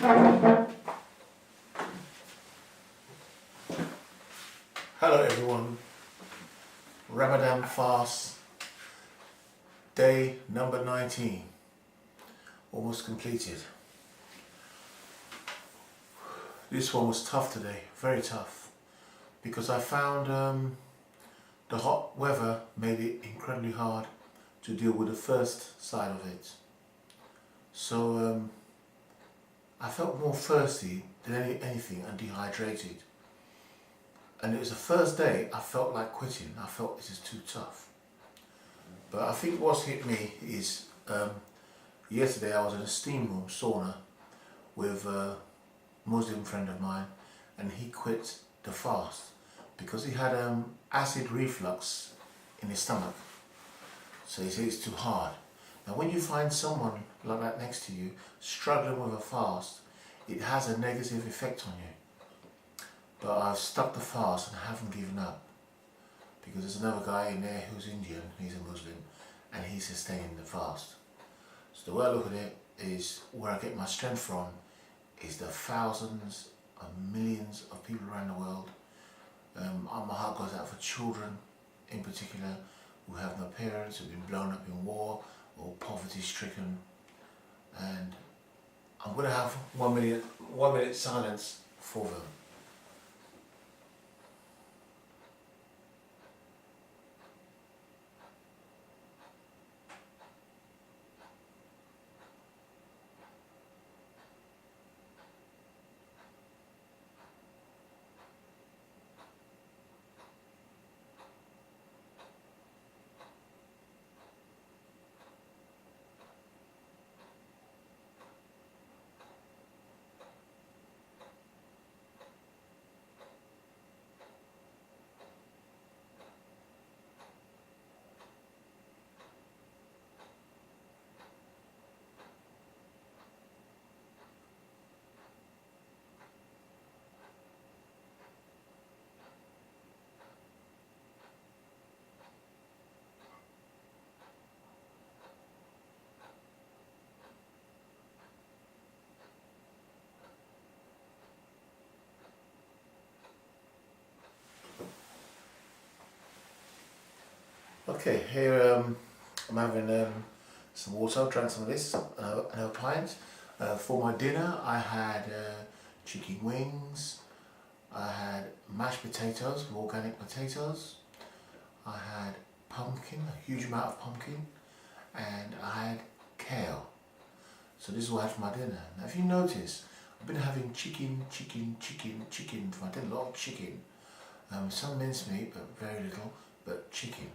Hello everyone, Ramadan fast, day number 19, almost completed. This one was tough today, very tough, because I found the hot weather made it incredibly hard to deal with the first side of it. So I felt more thirsty than anything and dehydrated. And it was the first day I felt like quitting. I felt this is too tough. But I think what's hit me is yesterday I was in a steam room sauna with a Muslim friend of mine, and he quit the fast because he had acid reflux in his stomach. So he said it's too hard. Now when you find someone like that next to you struggling with a fast, it has a negative effect on you. But I've stuck the fast and I haven't given up, because there's another guy in there who's Indian, he's a Muslim, and he's sustaining the fast. So the way I look at it is, where I get my strength from is the thousands of millions of people around the world. My heart goes out for children in particular who have no parents, who've been blown up in war or poverty stricken, and I'm going to have 1 minute silence for them. Okay, here I'm having some water. I drank some of this, another pint. For my dinner I had chicken wings, I had mashed potatoes, organic potatoes, I had pumpkin, a huge amount of pumpkin, and I had kale. So this is what I had for my dinner. Now if you notice, I've been having chicken for my dinner, a lot of chicken. Some mincemeat, but very little, but chicken.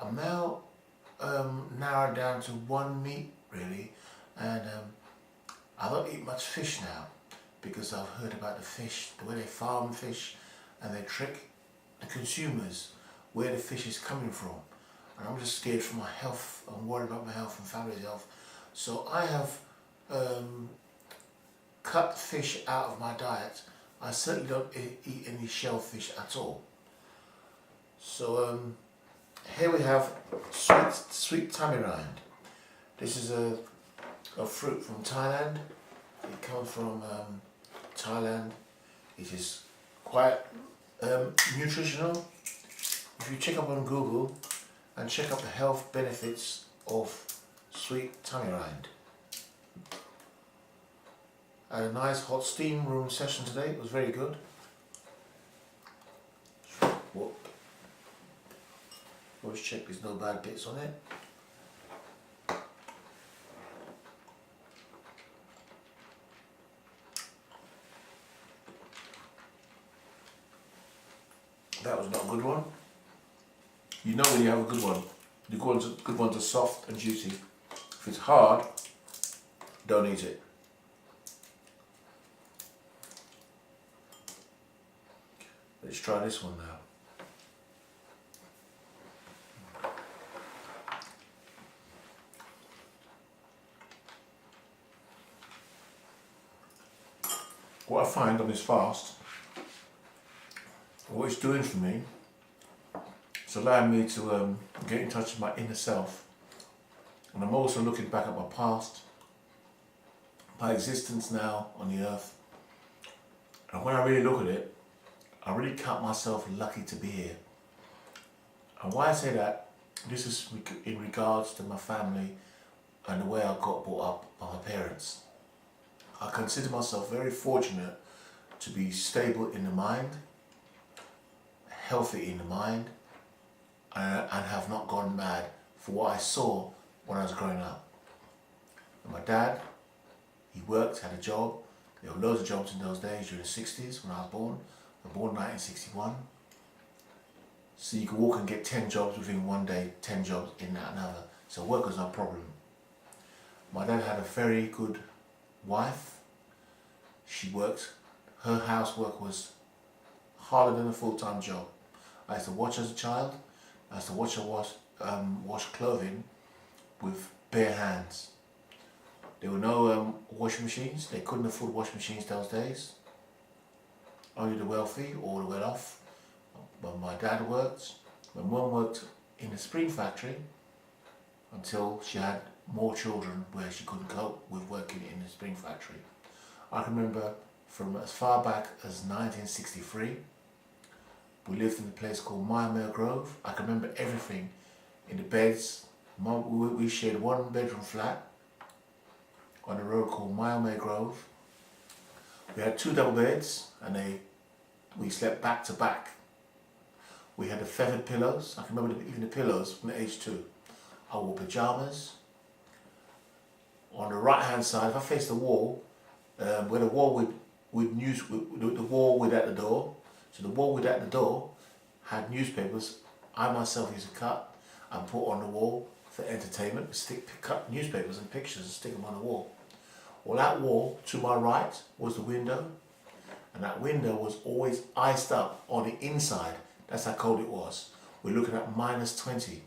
I'm now narrowed down to one meat really, and I don't eat much fish now because I've heard about the fish, the way they farm fish, and they trick the consumers where the fish is coming from. And I'm just scared for my health. I'm worried about my health and family's health. So I have cut fish out of my diet. I certainly don't eat any shellfish at all. So here we have sweet tamarind. This is a fruit from Thailand. It comes from Thailand. It is quite nutritional. If you check up on Google and check up the health benefits of sweet tamarind. I had a nice hot steam room session today. It was very good. Whoop. Always check there's no bad bits on it. That was not a good one. You know when you have a good one. The good ones are soft and juicy. If it's hard, don't eat it. Let's try this one now. What I find on this fast, what it's doing for me, it's allowing me to get in touch with my inner self, and I'm also looking back at my past my existence now on the earth. And when I really look at it, I really count myself lucky to be here. And why I say that, this is in regards to my family and the way I got brought up by my parents. I consider myself very fortunate to be stable in the mind, healthy in the mind, and have not gone mad for what I saw when I was growing up. And my dad, he worked, had a job. There were loads of jobs in those days during the 60s when I was born. I was born in 1961. So you could walk and get 10 jobs within one day, 10 jobs in that another. So work was no problem. My dad had a very good wife. She worked, her housework was harder than a full-time job. I used to watch as a child. I used to watch her wash clothing with bare hands. There were no washing machines. They couldn't afford washing machines those days. Only the wealthy or the well-off. But my dad worked. My mum worked in the spring factory until she had more children where she couldn't cope with working in the spring factory. I can remember from as far back as 1963, we lived in a place called Mile Grove. I can remember everything in the beds. We shared one bedroom flat on a road called Mile Grove. We had 2 double beds and we slept back to back. We had the feathered pillows. I can remember even the pillows from age 2. I wore pajamas. On the right hand side, if I faced the wall, where the wall the wall would at the door. So the wall would at the door had newspapers. I myself used to cut and put on the wall for entertainment. Cut newspapers and pictures and stick them on the wall. Well, that wall to my right was the window, and that window was always iced up on the inside. That's how cold it was. We're looking at -20.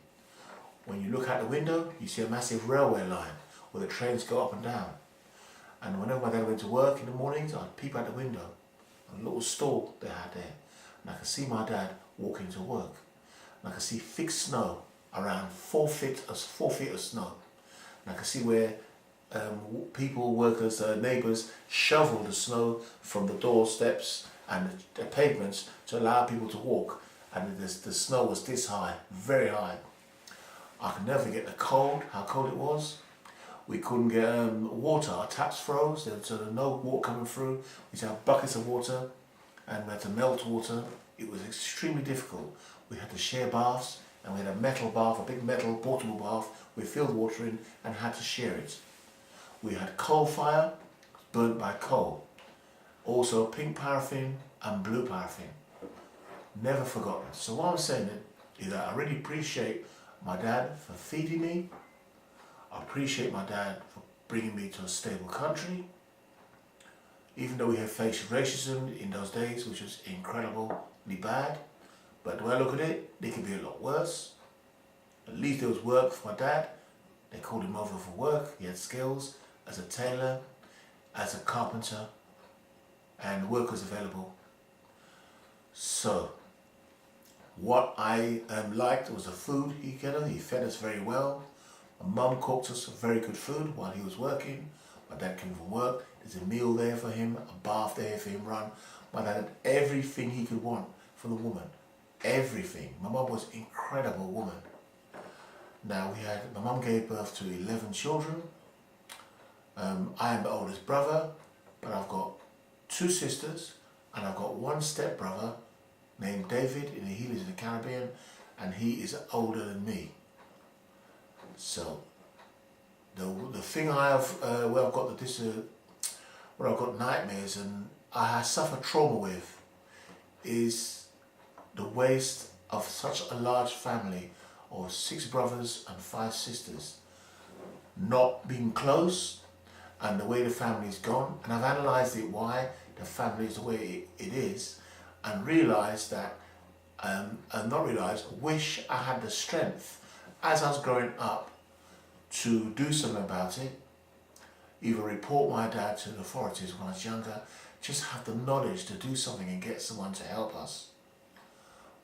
When you look out the window, you see a massive railway line where the trains go up and down. And whenever my dad went to work in the mornings, I'd peep out the window, a little stall they had there, and I could see my dad walking to work. And I could see thick snow, around 4 feet of snow. And I could see where people, workers, neighbours shovel the snow from the doorsteps and the pavements to allow people to walk. And the snow was this high, very high. I can never forget the cold, how cold it was. We couldn't get water, our taps froze, there was no water coming through. We used to have buckets of water and we had to melt water. It was extremely difficult. We had to share baths, and we had a metal bath, a big metal portable bath with filled water in, and had to share it. We had coal fire, burnt by coal. Also pink paraffin and blue paraffin. Never forgotten. So what I'm saying is that I really appreciate my dad for feeding me. I appreciate my dad for bringing me to a stable country. Even though we have faced racism in those days, which was incredibly bad. But when I look at it, it could be a lot worse. At least there was work for my dad. They called him over for work. He had skills as a tailor, as a carpenter, and work was available. So, what I liked was the food he gave. He fed us very well. My mum cooked us very good food while he was working. My dad came from work. There's a meal there for him, a bath there for him run. My dad had everything he could want from the woman. Everything. My mum was an incredible woman. Now my mum gave birth to 11 children. I am the oldest brother, but I've got 2 sisters and I've got 1 stepbrother named David, and he lives in the Caribbean, and he is older than me. So the thing I have, where I've got nightmares and I suffer trauma with, is the waste of such a large family of 6 brothers and 5 sisters not being close, and the way the family's gone. And I've analysed it, why the family is the way it is, and realised that, wish I had the strength as I was growing up to do something about it, either report my dad to the authorities when I was younger, just have the knowledge to do something and get someone to help us.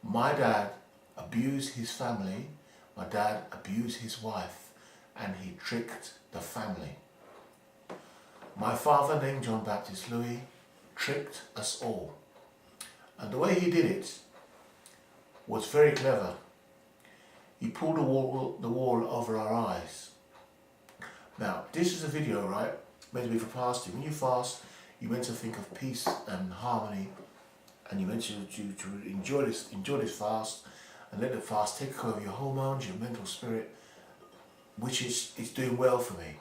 My dad abused his family, my dad abused his wife, and he tricked the family. My father, named John Baptist Louis, tricked us all. And the way he did it was very clever. He pulled the wall over our eyes. Now, this is a video, right, meant to be for fasting. When you fast, you're meant to think of peace and harmony, and you're meant to enjoy this fast, and let the fast take care of your hormones, your mental spirit, which is doing well for me.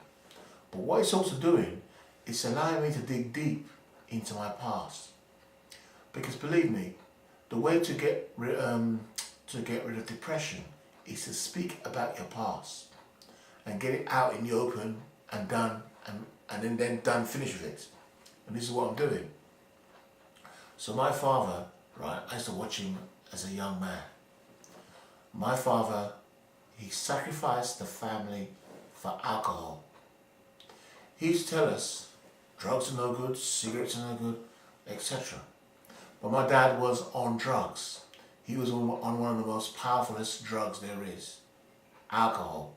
But what it's also doing, it's allowing me to dig deep into my past. Because believe me, the way to get rid of depression is to speak about your past and get it out in the open and done, and then done, finish with it. And this is what I'm doing. So my father, right, I used to watch him as a young man. My father, he sacrificed the family for alcohol. He used to tell us drugs are no good, cigarettes are no good, etc. But my dad was on drugs. He was on one of the most powerfulest drugs there is, alcohol.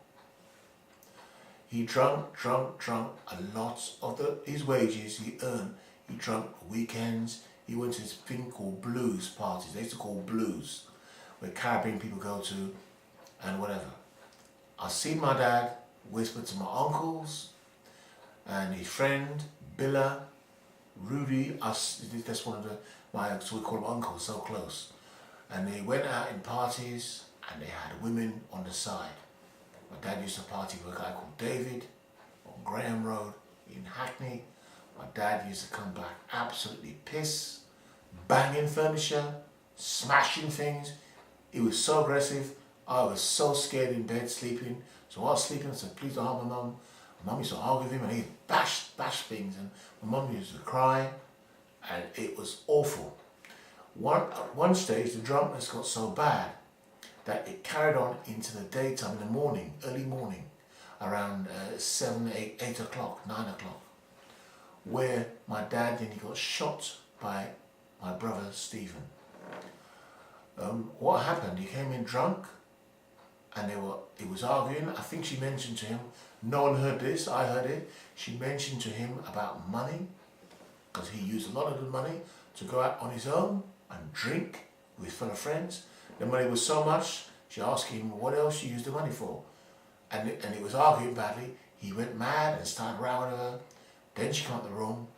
He drank a lot of his wages he earned. He drank weekends. He went to this thing called blues parties. They used to call blues, where Caribbean people go to and whatever. I seen my dad whisper to my uncles and his friend, Billa, Rudy. That's one of so we call them uncles, so close. And they went out in parties and they had women on the side. My dad used to party with a guy called David on Graham Road in Hackney. My dad used to come back absolutely pissed, banging furniture, smashing things. He was so aggressive. I was so scared in bed sleeping. So while I was sleeping, I said, please don't harm my mum. My mum used to argue with him and he'd bash things. And my mum used to cry and it was awful. At one stage, the drunkenness got so bad that it carried on into the daytime, in the morning, early morning, around 7, 8 o'clock, 9 o'clock, where my dad then he got shot by my brother Stephen. What happened? He came in drunk, and he was arguing. I think she mentioned to him. No one heard this. I heard it. She mentioned to him about money, because he used a lot of the money to go out on his own and drink with fellow friends. The money was so much. She asked him what else you used the money for, and it was arguing badly. He went mad and started rowing her. Then she came out the room.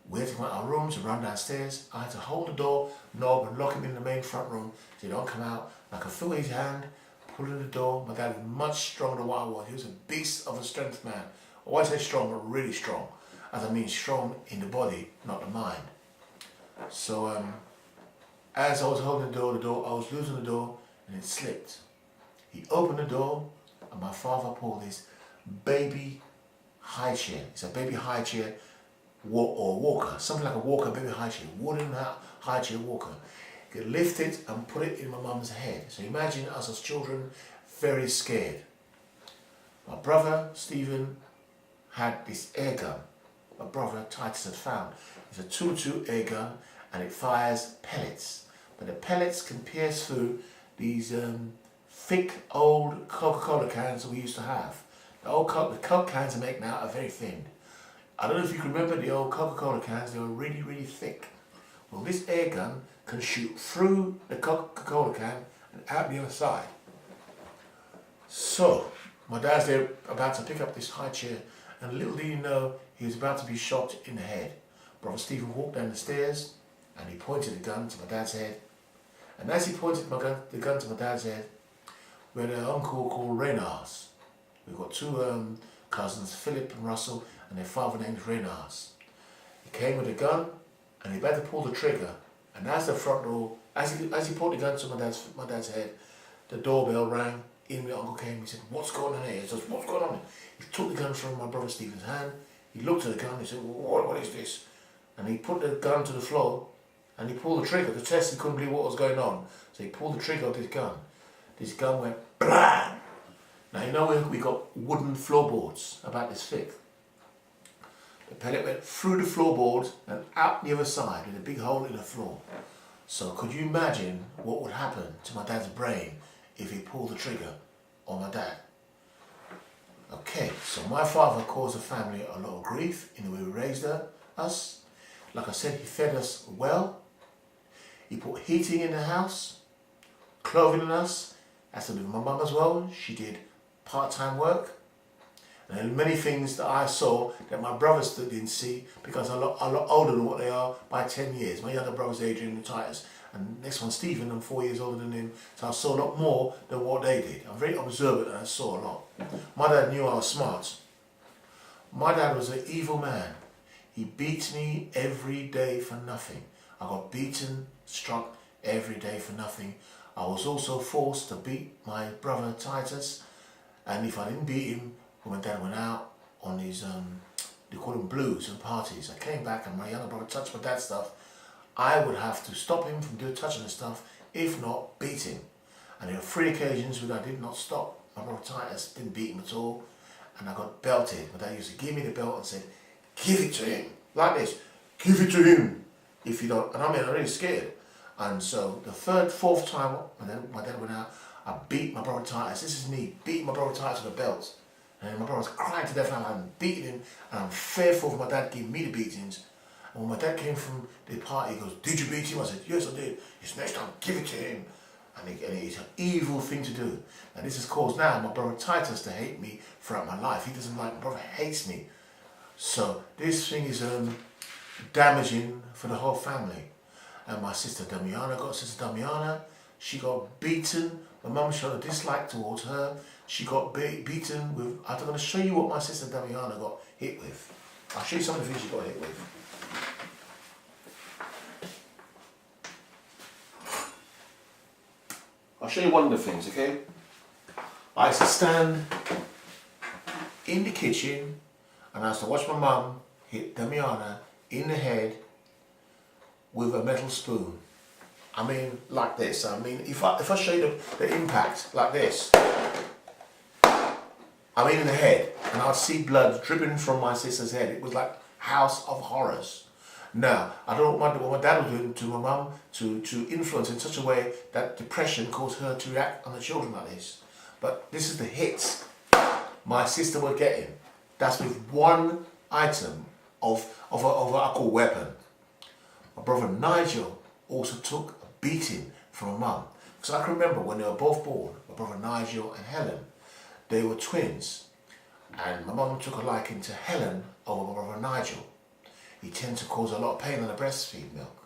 We had to come out our room to run downstairs. I had to hold the door knob and lock him in the main front room so he don't come out. I could feel his hand pulling the door. My dad was much stronger than what I was. He was a beast of a strength man. I always say strong, but really strong. As I mean strong in the body, not the mind. So as I was holding the door, I was losing the door and it slipped. He opened the door and my father pulled his baby high chair. It's a baby high chair or walker, something like a walker, baby high chair, wooden high chair walker. He could lift it and put it in my mum's head. So imagine us as children, very scared. My brother Stephen had this air gun. My brother Titus had found. It's a 2-2 air gun and it fires pellets. But the pellets can pierce through these thick old Coca-Cola cans that we used to have. The Coke cans they make now are very thin. I don't know if you can remember the old Coca-Cola cans, they were really, really thick. Well, this air gun can shoot through the Coca-Cola can and out the other side. So, my dad's there about to pick up this high chair, and little did he know he was about to be shot in the head. Brother Stephen walked down the stairs and he pointed the gun to my dad's head. And as he pointed the gun to my dad's head, we had an uncle called Reynars. We've got two cousins, Philip and Russell, and their father named Reynars. He came with a gun and he better pull the trigger. And as the front door, as he pulled the gun to my dad's head, the doorbell rang. In my uncle came. He said, "What's going on here?" He says, "What's going on?" He took the gun from my brother Stephen's hand. He looked at the gun. He said, "What is this?" And he put the gun to the floor and he pulled the trigger. The test, he couldn't believe what was going on. So he pulled the trigger of this gun. This gun went blam. Now you know we got wooden floorboards about this thick. The pellet went through the floorboards and out the other side with a big hole in the floor. So could you imagine what would happen to my dad's brain if he pulled the trigger on my dad? Okay, so my father caused the family a lot of grief in the way we raised us. Like I said, he fed us well. He put heating in the house, clothing on us. That's with my mum as well. She did part-time work. And there are many things that I saw that my brothers didn't see because I'm a lot older than what they are by 10 years. My younger brother's Adrian and Titus. And next one, Stephen, I'm 4 years older than him. So I saw a lot more than what they did. I'm very observant and I saw a lot. My dad knew I was smart. My dad was an evil man. He beat me every day for nothing. I got beaten, struck every day for nothing. I was also forced to beat my brother Titus. And if I didn't beat him, when my dad went out on his, they call them blues and parties, I came back and my younger brother touched my dad's stuff, I would have to stop him from touching the stuff, if not beat him. And there were 3 occasions when I did not stop my brother Titus, didn't beat him at all, and I got belted. My dad used to give me the belt and said, give it to him, like this, give it to him, if you don't, and I mean, I'm really scared. And so the 3rd, 4th time my dad went out, I beat my brother Titus. This is me beating my brother Titus with a belt. And my brother was crying to death and I'm beating him and I'm fearful for my dad giving me the beatings. And when my dad came from the party, he goes, did you beat him? I said, yes I did. He said, next time give it to him. And it's an evil thing to do. And this has caused now my brother Titus to hate me throughout my life. He doesn't like, my brother hates me. So this thing is damaging for the whole family. And my sister Damiana, she got beaten. My mum showed a dislike towards her. She got beaten with, I'm going to show you what my sister Damiana got hit with. I'll show you some of the things she got hit with. I'll show you one of the things, okay? I used to stand in the kitchen and I used to watch my mum hit Damiana in the head with a metal spoon. I mean, like this. I mean, if I show you the impact, like this. I mean in the head, and I'd see blood dripping from my sister's head. It was like House of Horrors. Now, I don't know what my dad was doing to my mum to influence in such a way that depression caused her to react on the children like this. But this is the hits my sister was getting. That's with one item of a I call weapon. My brother Nigel also took a beating from my mum. Because I can remember when they were both born, my brother Nigel and Helen, they were twins. And my mum took a liking to Helen over my brother Nigel. He tended to cause a lot of pain on the breastfeed milk.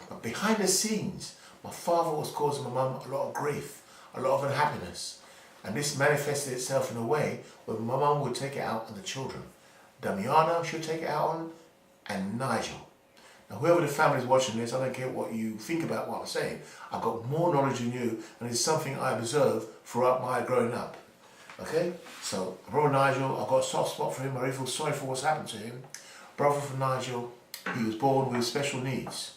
But behind the scenes, my father was causing my mum a lot of grief, a lot of unhappiness. And this manifested itself in a way where my mum would take it out on the children. Damiana should take it out on, and Nigel. Now whoever the family is watching this, I don't care what you think about what I'm saying. I've got more knowledge than you, and it's something I observed throughout my growing up. Okay? So, brother Nigel, I've got a soft spot for him. I really feel sorry for what's happened to him. Brother for Nigel, he was born with special needs.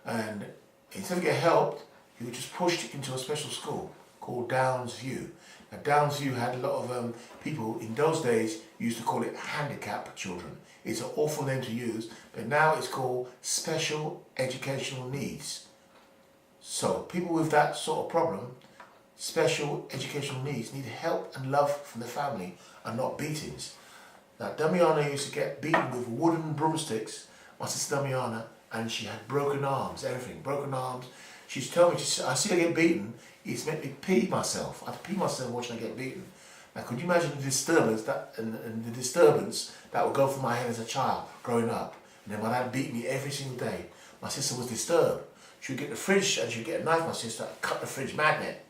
And instead of getting helped, he was just pushed into a special school called Downs View. Now Downs View had a lot of people, in those days, used to call it handicapped children. It's an awful name to use, but now it's called special educational needs. So people with that sort of problem, special educational needs, need help and love from the family and not beatings. Now Damiana used to get beaten with wooden broomsticks, my sister Damiana, and she had broken arms, everything, broken arms. She's telling me, I see her get beaten, it's made me pee myself. I pee myself watching her get beaten. Now could you imagine the disturbance and the disturbance that would go through my head as a child growing up? And then my dad beat me every single day. My sister was disturbed. She would get the fridge and she would get a knife, my sister, cut the fridge magnet.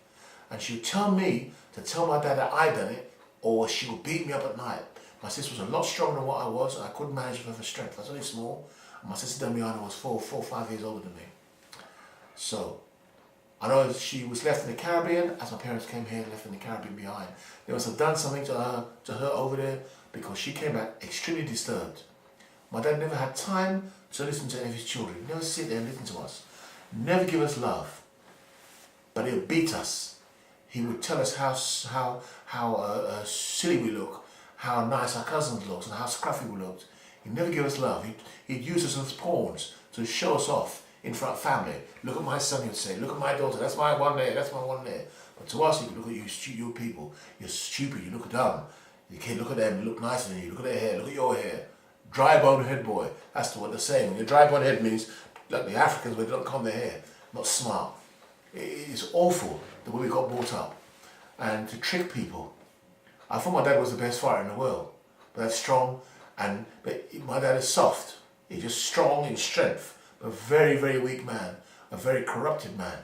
And she would tell me to tell my dad that I done it, or she would beat me up at night. My sister was a lot stronger than what I was, and I couldn't manage with her strength. I was only small, and my sister Damiana was 4 or 5 years older than me. So, I know she was left in the Caribbean, as my parents came here, left in the Caribbean behind. They must have done something to her over there, because she came back extremely disturbed. My dad never had time to listen to any of his children. He never sit there and listen to us. Never give us love. But he would beat us. He would tell us how silly we look, how nice our cousins looked, and how scruffy we looked. He'd never give us love. He'd use us as pawns to show us off in front of family. Look at my son, he'd say. Look at my daughter. That's my one there. That's my one there. But to us, he'd look at you people. You're stupid. You look dumb. You can't look at them, look nicer than you. Look at their hair, look at your hair. Dry bone head boy. That's what they're saying. When your dry bone head means, like the Africans, where they don't comb their hair. Not smart. It's awful the way we got brought up. And to trick people. I thought my dad was the best fighter in the world. But that's strong. But my dad is soft. He's just strong in strength. A very, very weak man. A very corrupted man.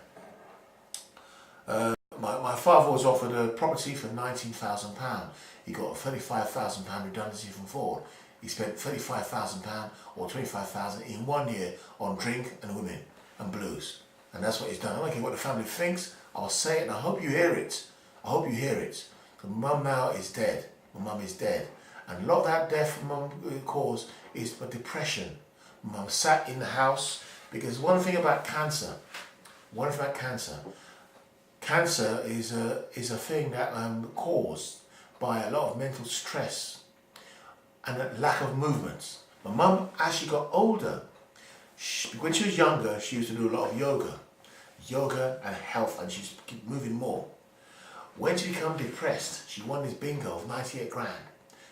My father was offered a property for £19,000. He got a £35,000 redundancy from Ford. He spent £35,000 or £25,000 in 1 year on drink and women and blues. And that's what he's done. I don't care what the family thinks. I'll say it and I hope you hear it. I hope you hear it. Because Mum now is dead. My mum is dead. And a lot of that death Mum caused is for depression. Mum sat in the house because one thing about cancer, cancer is a thing that caused by a lot of mental stress and a lack of movement. My mum, as she got older, when she was younger, she used to do a lot of yoga and health, and she used to keep moving more. When she became depressed, she won this bingo of 98 grand.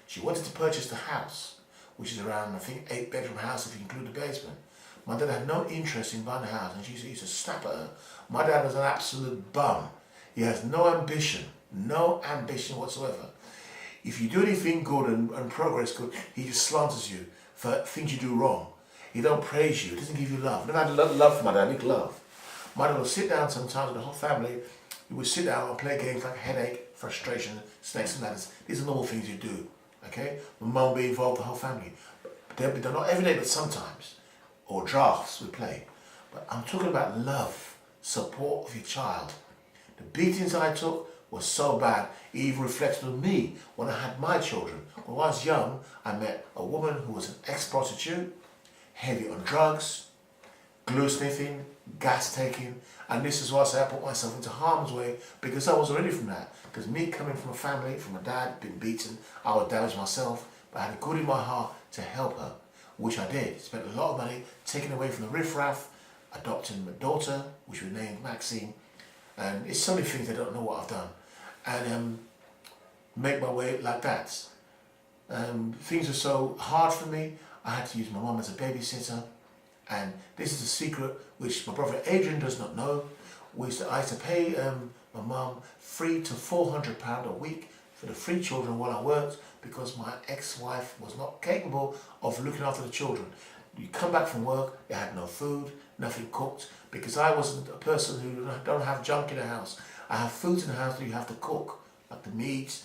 She wanted to purchase the house, which is around, I think, 8-bedroom house if you include the basement. My dad had no interest in buying the house, and she used to snap at her. My dad was an absolute bum. He has no ambition whatsoever. If you do anything good and progress good, he just slanders you for things you do wrong. He don't praise you, he doesn't give you love. Never had love for my dad, big love. My dad would sit down sometimes with the whole family. We would sit down and play games like headache, frustration, snakes and ladders. These are normal things you do, okay? My mum would be involved, the whole family. They're not every day, but sometimes. Or drafts we play. But I'm talking about love, support of your child. The beatings I took were so bad, it even reflected on me when I had my children. When I was young, I met a woman who was an ex-prostitute, heavy on drugs, glue sniffing, gas taking, and this is why I say I put myself into harm's way because I wasn't ready from that. Because me coming from a family, from a dad, being beaten, I would damage myself, but I had a good in my heart to help her, which I did. Spent a lot of money taken away from the riffraff, adopting my daughter, which we named Maxine, and it's so many things they don't know what I've done, and make my way like that. Things were so hard for me, I had to use my mum as a babysitter. And this is a secret which my brother Adrian does not know. I used to pay my mum £300 to £400 a week for the 3 children while I worked because my ex-wife was not capable of looking after the children. You come back from work, you had no food, nothing cooked, because I wasn't a person who don't have junk in the house. I have foods in the house that you have to cook, like the meat,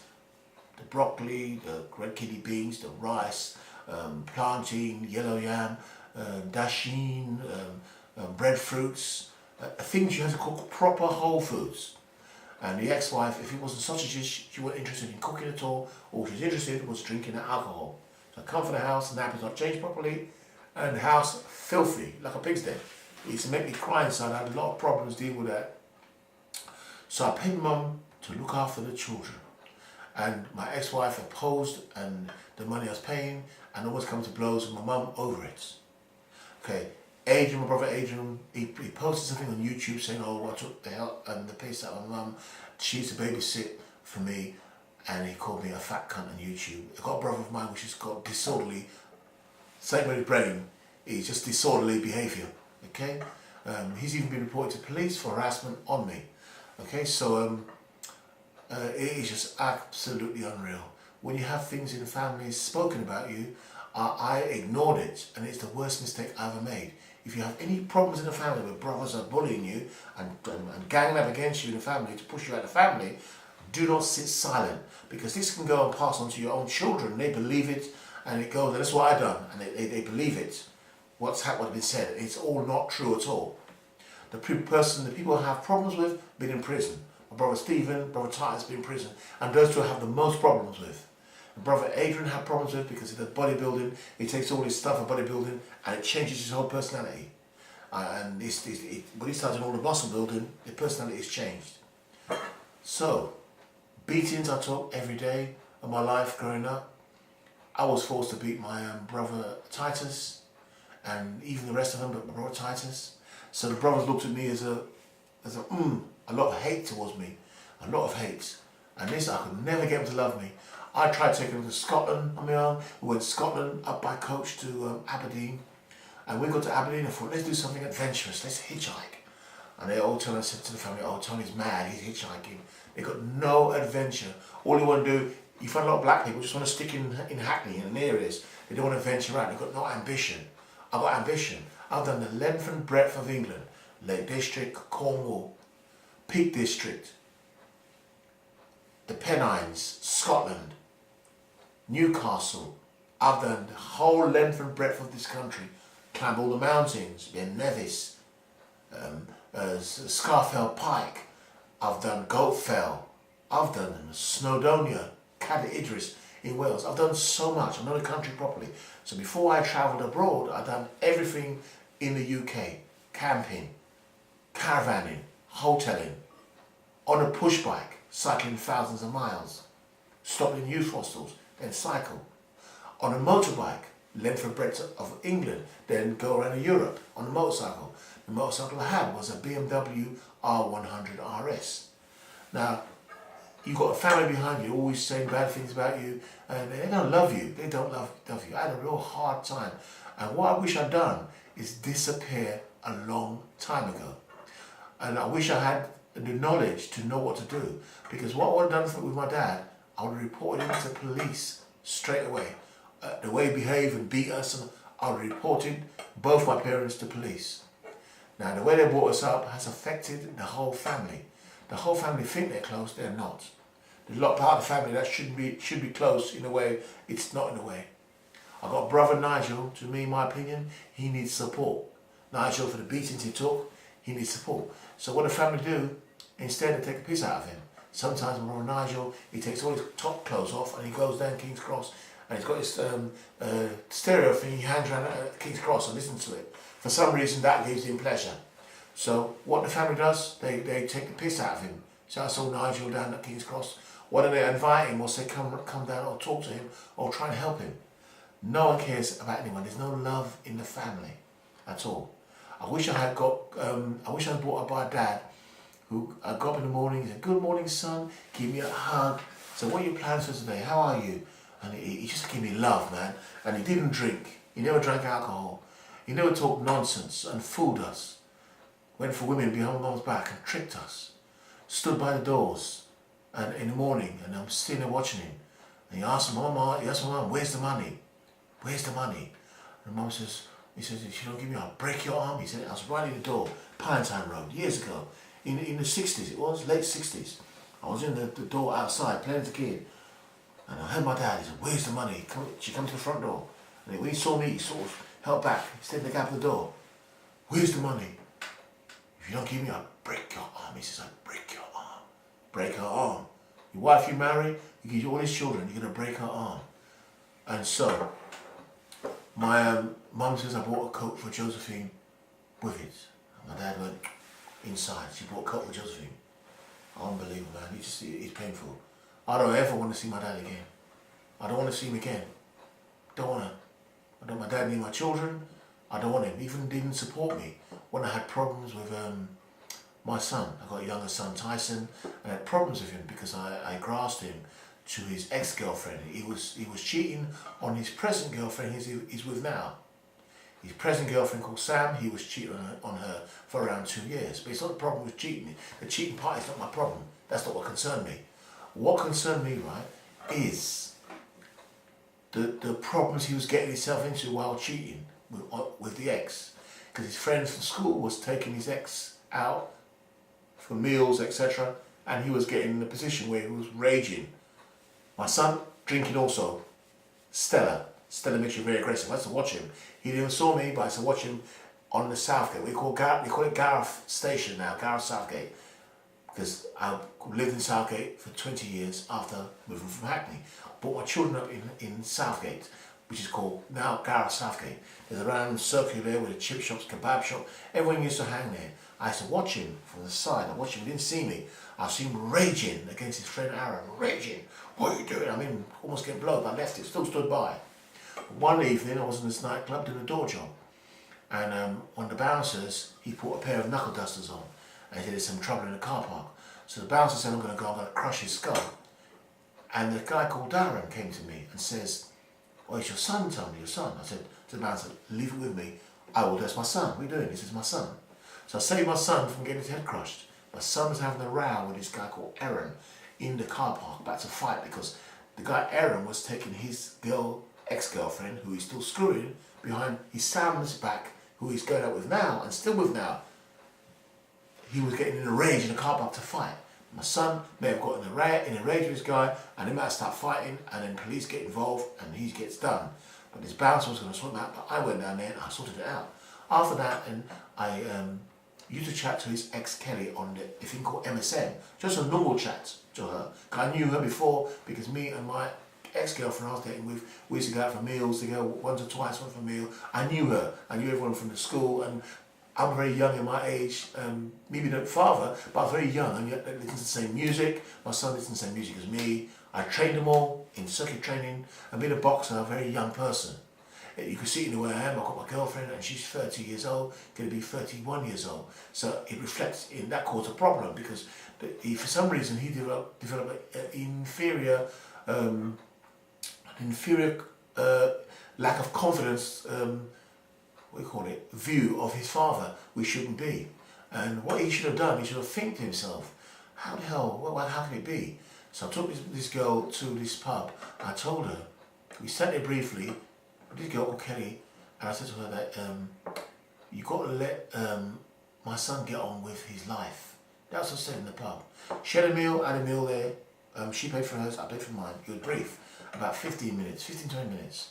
the broccoli, the red kidney beans, the rice, plantain, yellow yam, dasheen, breadfruits, things you have to cook, proper whole foods. And the ex-wife, if it wasn't sausages, she wasn't interested in cooking at all. All she was interested in was drinking alcohol. So I come from the house, the nappies not changed properly, and the house filthy, like a pig's den. It used to make me cry inside. I had a lot of problems dealing with that. So I paid mum to look after the children. And my ex-wife opposed and the money I was paying, and always come to blows with my mum over it. Okay, Adrian, my brother Adrian, he posted something on YouTube saying, oh, I took the help and the piss out of my mum. She used to babysit for me, and he called me a fat cunt on YouTube. I got a brother of mine which is called disorderly, same with his brain, he's just disorderly behaviour, okay? He's even been reported to police for harassment on me, okay? So it is just absolutely unreal. When you have things in families spoken about you, I ignored it, and it's the worst mistake I ever made. If you have any problems in the family where brothers are bullying you and ganging up against you in the family to push you out of the family, do not sit silent, because this can go and pass on to your own children. They believe it, and it goes, and that's what I've done, and they believe it. What's been said, it's all not true at all. The people I have problems with, been in prison. My brother Stephen, brother Titus been in prison, and those two I have the most problems with. My brother Adrian had problems with because he does bodybuilding. He takes all his stuff of bodybuilding and it changes his whole personality. And when he started all the muscle building, his personality has changed. So, beatings I took every day of my life growing up. I was forced to beat my brother Titus, and even the rest of them, but my brother Titus. So the brothers looked at me as a lot of hate towards me, a lot of hate. And this, I could never get them to love me. I tried taking them to Scotland on my own. We went to Scotland up by coach to Aberdeen. And we got to Aberdeen and thought, let's do something adventurous, let's hitchhike. And they all turned and said to the family, oh, Tony's mad, he's hitchhiking. They got no adventure. All you want to do, you find a lot of black people just want to stick in Hackney and in areas. They don't want to venture out, they've got no ambition. I've got ambition. I've done the length and breadth of England. Lake District, Cornwall, Peak District, the Pennines, Scotland, Newcastle. I've done the whole length and breadth of this country. Climbed all the mountains, Ben Nevis, Scarfell Pike. I've done Goatfell. I've done Snowdonia, Cadiz Idris in Wales. I've done so much. I know the country properly. So before I travelled abroad, I've done everything in the UK. Camping, caravanning, hoteling, on a push bike, cycling thousands of miles, stopping in youth hostels, then cycle. On a motorbike, length and breadth of England, then go around Europe on a motorcycle. The motorcycle I had was a BMW R100 RS. Now, you've got a family behind you always saying bad things about you, and they don't love you. They don't love you. I had a real hard time. And what I wish I'd done is disappear a long time ago. And I wish I had the knowledge to know what to do. Because what I would have done with my dad, I would have reported him to police straight away. The way he behaved and beat us, and I reported both my parents to police. Now the way they brought us up has affected the whole family. The whole family think they're close, they're not. There's a lot of part of the family that should be close in a way, it's not in a way. I've got brother Nigel, to me, in my opinion, he needs support. Nigel, for the beatings he took, he needs support. So what the family do, instead they take a piss out of him. Sometimes brother Nigel, he takes all his top clothes off and he goes down King's Cross. And he's got his stereo thing, he hands around at King's Cross and listens to it. For some reason that gives him pleasure. So what the family does, they take the piss out of him. So I saw Nigel down at King's Cross. Why don't they invite him or say come down or talk to him or try and help him? No one cares about anyone. There's no love in the family at all. I wish I had brought up by a dad who I got up in the morning, he said, good morning son, give me a hug. So what are your plans for today? How are you? And he just gave me love, man. And he didn't drink. He never drank alcohol. He never talked nonsense and fooled us. Went for women behind mum's back and tricked us. Stood by the doors and in the morning and I'm sitting there watching him. And he asked my mum, where's the money? Where's the money? And mum says, he says, if you don't give me, I'll break your arm. He said, I was riding the door, Pinetown Road, years ago. In the 60s, it was, late 60s. I was in the door outside playing as a kid. And I heard my dad, he said, where's the money? She come to the front door. And when he saw me, he sort of held back. He stayed in the gap of the door. Where's the money? If you don't give me, I'll break your arm. He says, I'll break your arm. Break her arm. Your wife you marry, you give you all these children, you're going to break her arm. And so, my mum says I bought a coat for Josephine with it. And my dad went inside. She bought a coat for Josephine. Unbelievable, man. It's painful. I don't ever want to see my dad again. I don't want to see him again. Don't want to. I don't want my dad near my children. I don't want him. Even didn't support me when I had problems with my son. I got a younger son, Tyson, and I had problems with him because I grasped him to his ex-girlfriend. He was cheating on his present girlfriend he's with now. His present girlfriend called Sam, he was cheating on her for around 2 years. But it's not the problem with cheating. The cheating part is not my problem. That's not what concerned me. What concerned me, right, is the problems he was getting himself into while cheating with the ex. Because his friends from school was taking his ex out for meals, etc. And he was getting in a position where he was raging. My son, drinking also. Stella makes you very aggressive. I used to watch him. He never saw me, but I used to watch him on the Southgate. We call it Gareth Station now, Gareth Southgate. Because I lived in Southgate for 20 years after moving from Hackney. Brought my children up in Southgate, which is called now Gareth Southgate. There's a round circle there with the chip shops, kebab shop. Everyone used to hang there. I used to watch him from the side. I watched him, he didn't see me. I see him raging against his friend Aaron, raging. What are you doing? I mean, almost getting blown, but I left it, still stood by. One evening I was in this nightclub doing a door job. And one of the bouncers, he put a pair of knuckle dusters on. And he said, there's some trouble in the car park. So the bouncer said, I'm going to crush his skull. And the guy called Darren came to me and says, "Oh, it's your son, Tony, your son." I said to the man, "Leave it with me. I will, that's my son. What are you doing?" He says, "My son." So I saved my son from getting his head crushed. My son was having a row with this guy called Aaron in the car park, about to fight, because the guy Aaron was taking his ex-girlfriend, who he's still screwing, behind his Sam's back, who he's going out with now, and still with now. He was getting in a rage in the car park to fight. My son may have got in a rage with this guy, and they might start fighting, and then police get involved, and he gets done. But this bouncer was going to sort him out, but I went down there and I sorted it out. After that, and I used to chat to his ex Kelly on the thing called MSN, just a normal chat to her. I knew her before because me and my ex-girlfriend I was dating with, we used to go out for meals together, once or twice, one for a meal. I knew her, I knew everyone from the school, and I'm very young in my age, maybe not father, but I'm very young, and yet they listen to the same music. My son listens to the same music as me. I trained them all in circuit training, and being a boxer, I'm a very young person. You can see it in the way I am. I've got my girlfriend and she's 30 years old, going to be 31 years old. So it reflects in that caused a problem because for some reason he developed an inferior lack of confidence, view of his father, which shouldn't be. And what he should have done, he should have think to himself, how the hell, how can it be? So I took this girl to this pub. I told her, we sat there briefly, this girl called Kelly, and I said to her that you got to let my son get on with his life. That's what I said in the pub. She had a meal, I had a meal there. She paid for hers, I paid for mine. It was brief, about 20 minutes.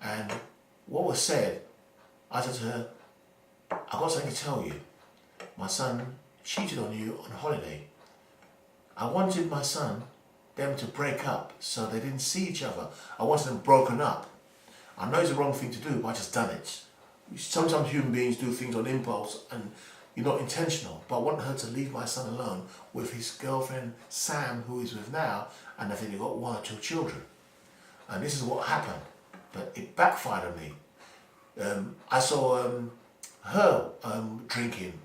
And what was said, I said to her, "I've got something to tell you. My son cheated on you on holiday. I wanted my son, them to break up so they didn't see each other. I wanted them broken up. I know it's the wrong thing to do, but I just done it. Sometimes human beings do things on impulse and you're not intentional, but I want her to leave my son alone with his girlfriend Sam, who he's with now, and I think they've got 1 or 2 children. And this is what happened, but it backfired on me. I saw her drinking,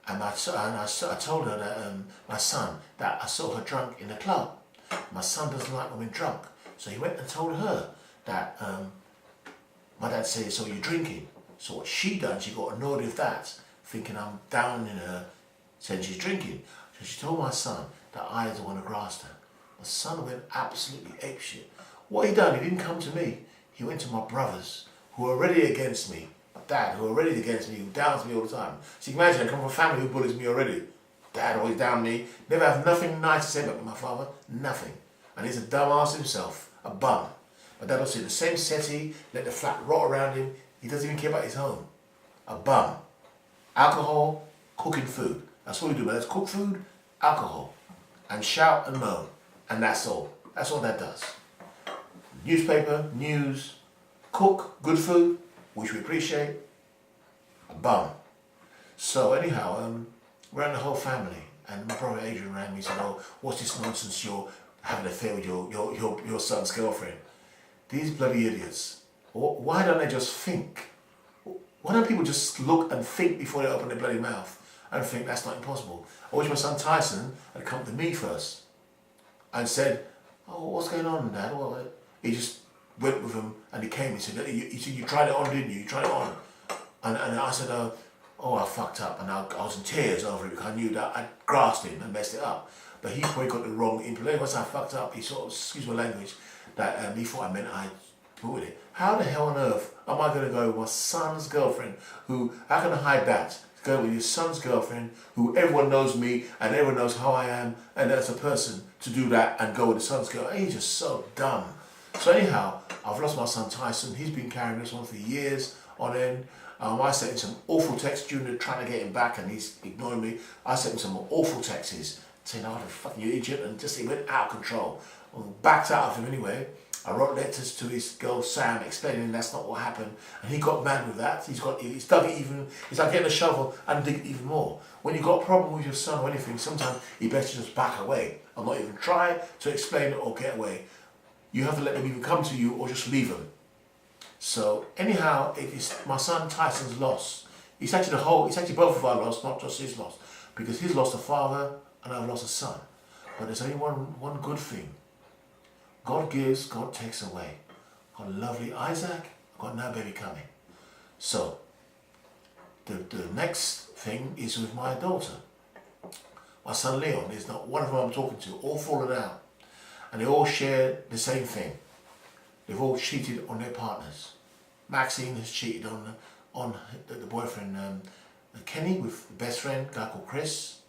and I told her that my son, that I saw her drunk in the club. My son doesn't like women drunk, so he went and told her that my dad said, "So you're drinking." So what she done, she got annoyed with that, thinking I'm down in her, saying she's drinking. So she told my son that I was the one who grassed her. My son went absolutely apeshit. What he done, he didn't come to me. He went to my brothers, who are already against me. My dad, who are already against me, who downs me all the time. So you can imagine, I come from a family who bullies me already. Dad always down me. Never have nothing nice to say about my father. Nothing. And he's a dumbass himself. A bum. My dad will sit in the same settee, let the flat rot around him. He doesn't even care about his home. A bum. Alcohol, cooking food. That's all we do, man. Let's cook food, alcohol. And shout and moan. And that's all. That's all that does. Newspaper, news, cook, good food, which we appreciate. A bum. So anyhow, we're in the whole family. And my brother Adrian rang me and said, "Oh, what's this nonsense you're having an affair with your son's girlfriend?" These bloody idiots. Why don't they just think? Why don't people just look and think before they open their bloody mouth? I don't think that's not impossible. I wish my son Tyson had come to me first and said, "Oh, what's going on, Dad?" Well, he just went with him and he came. He said, "You tried it on, didn't you? You tried it on." And I said, "Oh, I fucked up." And I was in tears over it because I knew that I'd grasped him and messed it up. But he probably got the wrong implementation. Once I fucked up, he sort of, excuse my language, that he thought I meant I put with it. How the hell on earth am I going to go with my son's girlfriend, who, how can I hide that? Go with your son's girlfriend, who everyone knows me and everyone knows how I am, and as a person, to do that and go with the son's girl. He's just so dumb. So anyhow, I've lost my son Tyson. He's been carrying this on for years on end. I sent him some awful texts during the trying to get him back, and he's ignoring me. I sent him some awful texts saying, "Oh, the fucking you idiot," and just he went out of control. I backed out of him anyway. I wrote letters to his girl Sam explaining that's not what happened, and he got mad with that. He's dug it even. He's like getting a shovel and dig it even more. When you got a problem with your son or anything, sometimes you better just back away and not even try to explain it or get away. You have to let them either come to you or just leave them. So anyhow, it is my son Tyson's loss. It's actually it's actually both of our loss, not just his loss, because he's lost a father and I've lost a son. But there's only one good thing. God gives, God takes away. Got a lovely Isaac, got no baby coming. So, the next thing is with my daughter. My son Leon is not one of them I'm talking to, all fallen out. And they all share the same thing. They've all cheated on their partners. Maxine has cheated on the boyfriend Kenny with the best friend, a guy called Chris.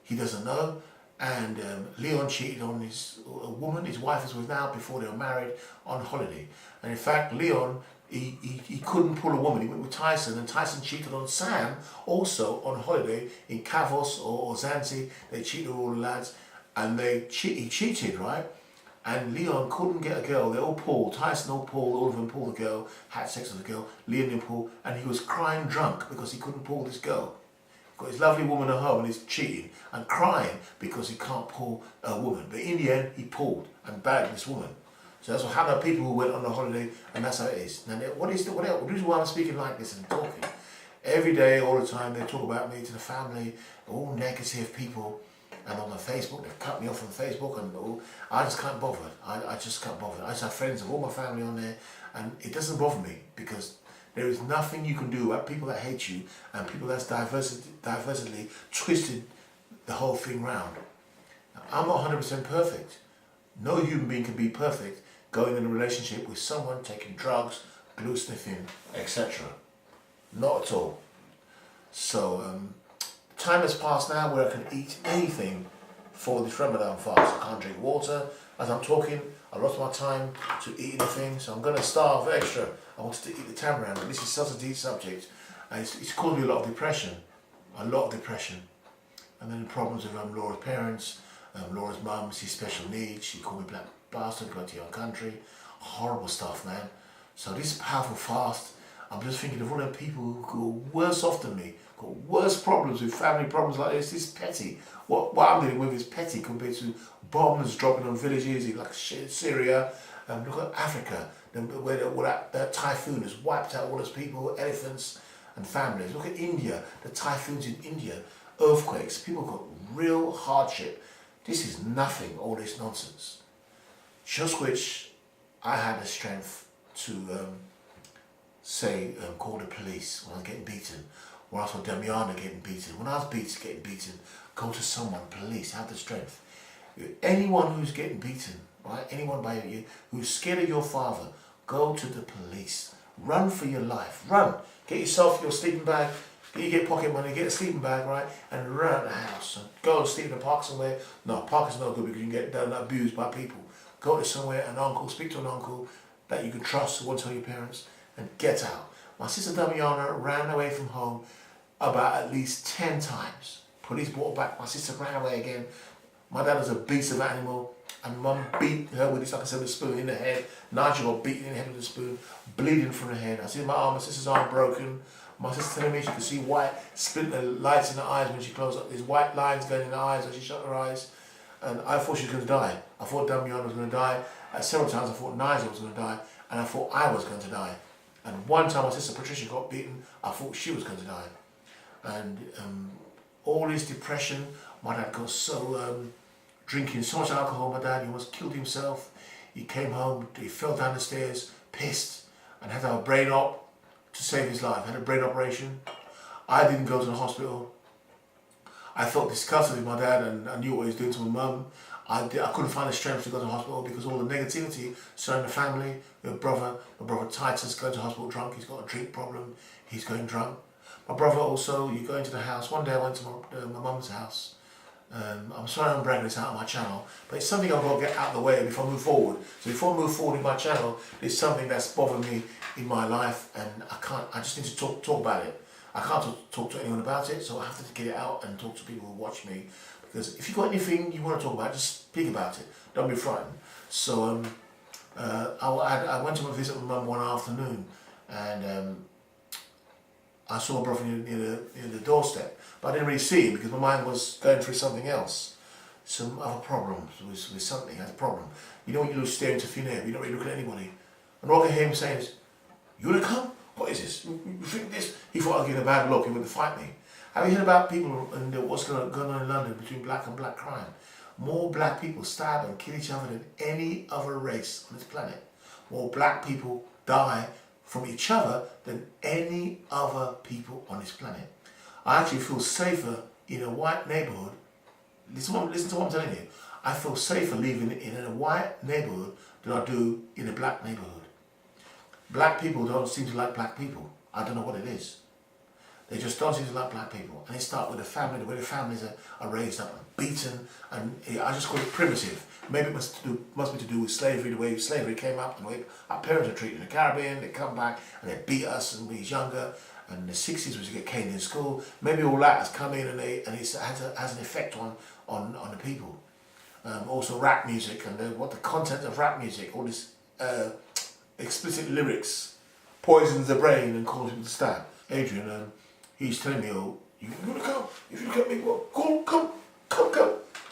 He doesn't know. And Leon cheated on a woman his wife is with now before they were married on holiday. And in fact, Leon, he couldn't pull a woman. He went with Tyson, and Tyson cheated on Sam also on holiday in Kavos or Zanzi. They cheated on all the lads, and he cheated, right? And Leon couldn't get a girl. They all pulled. Tyson all of them pulled the girl, had sex with the girl. Leon didn't pull, and he was crying drunk because he couldn't pull this girl. Got his lovely woman at home and he's cheating and crying because he can't pull a woman. But in the end, he pulled and bagged this woman. So that's what happened to people who went on a holiday, and that's how it is. Now, what is why I'm speaking like this and talking? Every day, all the time, they talk about me to the family, all negative people. And on the Facebook, they've cut me off on Facebook, and I just can't bother. I just can't bother. I just have friends of all my family on there, and it doesn't bother me because there is nothing you can do about people that hate you and people that's diversely twisted the whole thing round. Now, I'm not 100% perfect. No human being can be perfect going in a relationship with someone taking drugs, glue sniffing, etc. Not at all. So, time has passed now where I can eat anything for this Ramadan fast. I can't drink water. As I'm talking, I lost my time to eat anything, so I'm going to starve extra. I wanted to eat the tamarind, but this is such a deep subject. And it's caused me a lot of depression. And then the problems with Laura's parents, Laura's mum, she's special needs. She called me black bastard, go to your country. Horrible stuff, man. So this powerful fast, I'm just thinking of all the people who are worse off than me, got worse problems with family problems like this. This is petty. What I'm dealing with is petty compared to bombs dropping on villages in like Syria. Look at Africa, where that typhoon has wiped out all those people, elephants and families. Look at India, the typhoons in India, earthquakes. People got real hardship. This is nothing, all this nonsense. Just which I had the strength to call the police when I was getting beaten. When I saw Damiana getting beaten, when I was getting beaten, go to someone, police, have the strength. Anyone who's getting beaten, right? Anyone by you who's scared of your father, go to the police. Run for your life. Run. Get yourself your sleeping bag. You get pocket money, get a sleeping bag, right? And run out the house. And go and sleep in a park somewhere. No, park is not good because you can get abused by people. Go to somewhere, an uncle, speak to an uncle that you can trust who won't tell your parents, and get out. My sister Damiana ran away from home about at least 10 times. Police brought her back. My sister ran away again. My dad was a beast of animal, and mum beat her with this, like I said, with a spoon in the head. Nigel got beaten in the head with a spoon, bleeding from the head. I see my arm, my sister's arm broken. My sister telling me she could see white splinter lights in her eyes when she closed up. There's white lines going in her eyes as she shut her eyes. And I thought she was going to die. I thought Damiana was going to die. Several times I thought Nigel was going to die, and I thought I was going to die. And one time my sister Patricia got beaten, I thought she was going to die. And all this depression, my dad got so drinking so much alcohol. My dad, he almost killed himself. He came home, he fell down the stairs, pissed, and had to have a brain op to save his life. Had a brain operation. I didn't go to the hospital. I felt disgusted with my dad, and I knew what he was doing to my mum. I couldn't find the strength to go to the hospital because all the negativity surrounding the family. My brother Titus going to the hospital drunk. He's got a drink problem. He's going drunk. My brother also, you go into the house. One day I went to my mum's house. I'm sorry I'm bragging this out on my channel, but it's something I've got to get out of the way before I move forward. So before I move forward in my channel, there's something that's bothering me in my life, and I just need to talk about it. I can't talk to anyone about it, so I have to get it out and talk to people who watch me. Because if you've got anything you want to talk about, just speak about it. Don't be frightened. So I went to visit my mum one afternoon, and I saw my brother near the doorstep, but I didn't really see him because my mind was going through something else. Some other problems with something. I had a problem. You know when you lose staring to thin air, you don't really look at anybody. And all I hear him saying is, "You wanna come? What is this? You think this?" He thought I'd give him a bad look. He wouldn't fight me. Have you heard about people and what's going on in London between black and black crime? More black people stab and kill each other than any other race on this planet. More black people die from each other than any other people on this planet. I actually feel safer in a white neighborhood. Listen to what I'm telling you. I feel safer living in a white neighborhood than I do in a black neighborhood. Black people don't seem to like black people. I don't know what it is. They just don't seem to like black people. And it starts with the family, the way the families are raised up and beaten. And I just call it primitive. Maybe it must be to do with slavery, the way slavery came up, and the way our parents are treated in the Caribbean. They come back and they beat us when we was younger. And in the 60s, we used to get caned in school. Maybe all that has come in and it has an effect on the people. Also rap music and what the content of rap music, all this explicit lyrics, poisons the brain and causes people to stab. Adrian, he's telling me, oh, you want to come? If you get me, well, come.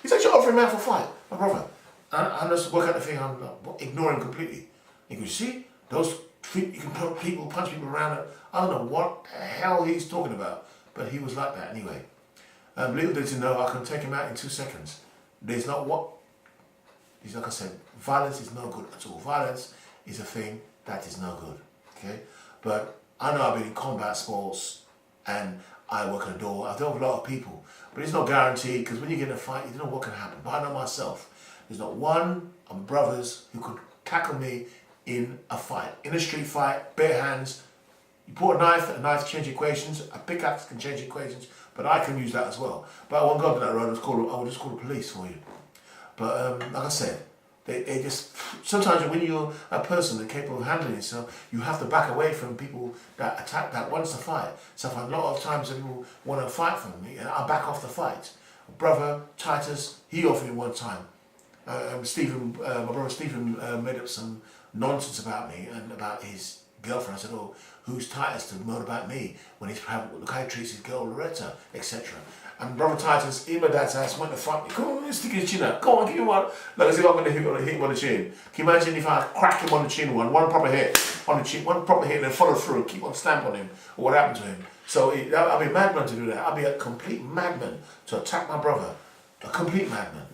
He's actually offering me out for a fight, my brother. And I just work out the thing, I'm ignoring completely. You can see, those you can punch people around. I don't know what the hell he's talking about, but he was like that anyway. Little did he know I can take him out in 2 seconds. There's not what, it's like I said, violence is no good at all. Violence is a thing that is no good, okay? But I know I've been in combat sports and I work at a door. I've dealt with a lot of people, but it's not guaranteed because when you get in a fight, you don't know what can happen. But I know myself, there's not one of my brothers who could tackle me in a fight. In a street fight, bare hands. You put a knife change equations, a pickaxe can change equations, but I can use that as well. But I won't go to that road, I will just call the police for you. But like I said, they just, sometimes when you're a person that's capable of handling yourself, you have to back away from people that attack, that wants to fight. So a lot of times people want to fight for me, and I back off the fight. Brother Titus, he offered me one time. My brother Stephen made up some nonsense about me and about his girlfriend. I said, oh, who's Titus to moan about me when he's proud, look how he treats his girl Loretta, etc. And brother Titus, in my dad's house, went to fight me. Come on, stick his chin out. Come on, give him one. Like as if I'm going to hit him on the chin. Can you imagine if I crack him on the chin one proper hit on the chin, one proper hit, and then follow through, keep on stamp on him, or what happened to him? So I'd be a madman to do that. I'd be a complete madman to attack my brother. A complete madman.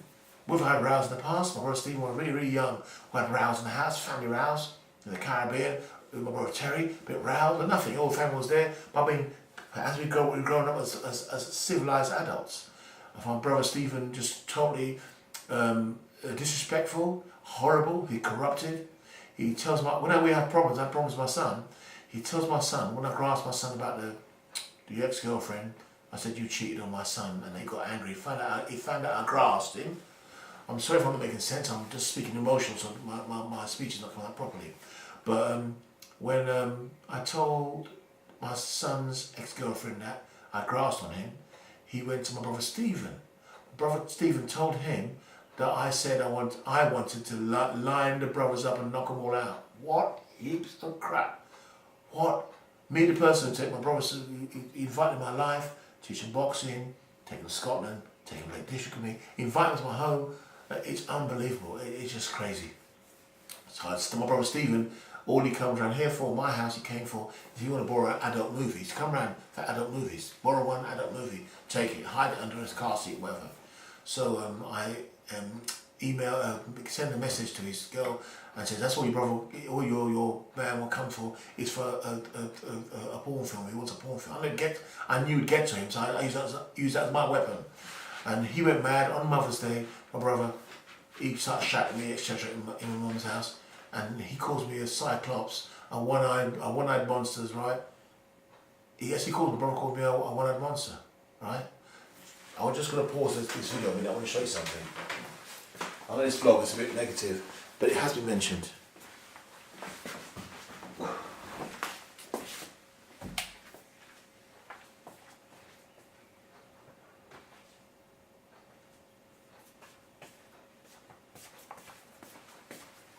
We've had rows in the past. My brother Stephen was really, really young. We had rows in the house, family rows in the Caribbean. With my brother Terry, a bit rows, but nothing. All the family was there. But I mean, as we've grown up as civilized adults. I find brother Stephen just totally disrespectful, horrible. He corrupted. He tells when we have problems, I have problems with my son. He tells my son, when I asked my son about the ex-girlfriend, I said, you cheated on my son, and he got angry. He found out I grasped him. I'm sorry if I'm not making sense, I'm just speaking emotional, so my speech is not coming out properly. But when I told my son's ex-girlfriend that I grasped on him, he went to my brother Stephen. Brother Stephen told him that I said I wanted to line the brothers up and knock them all out. What heaps of crap. What? Me, the person who take my brothers, he invited in my life, teach him boxing, take him to Scotland, take him to Lake District with me, invite him to my home. It's unbelievable. It's just crazy. So it's my brother Stephen. All he comes around here for, my house he came for, if you want to borrow adult movies, come around for adult movies. Borrow one adult movie, take it, hide it under his car seat, whatever. So I send a message to his girl and says, that's all your brother, all your man will come for is for a porn film. He wants a porn film. I knew it'd get to him, so I used that as my weapon. And he went mad on Mother's Day. My brother, he started shouting me, etc. in my mum's house. And he calls me a cyclops, a one-eyed monster, right? Yes, he called, my brother called me a one-eyed monster, right? I'm just going to pause this video a minute, I want to show you something. I know this vlog is a bit negative, but it has been mentioned.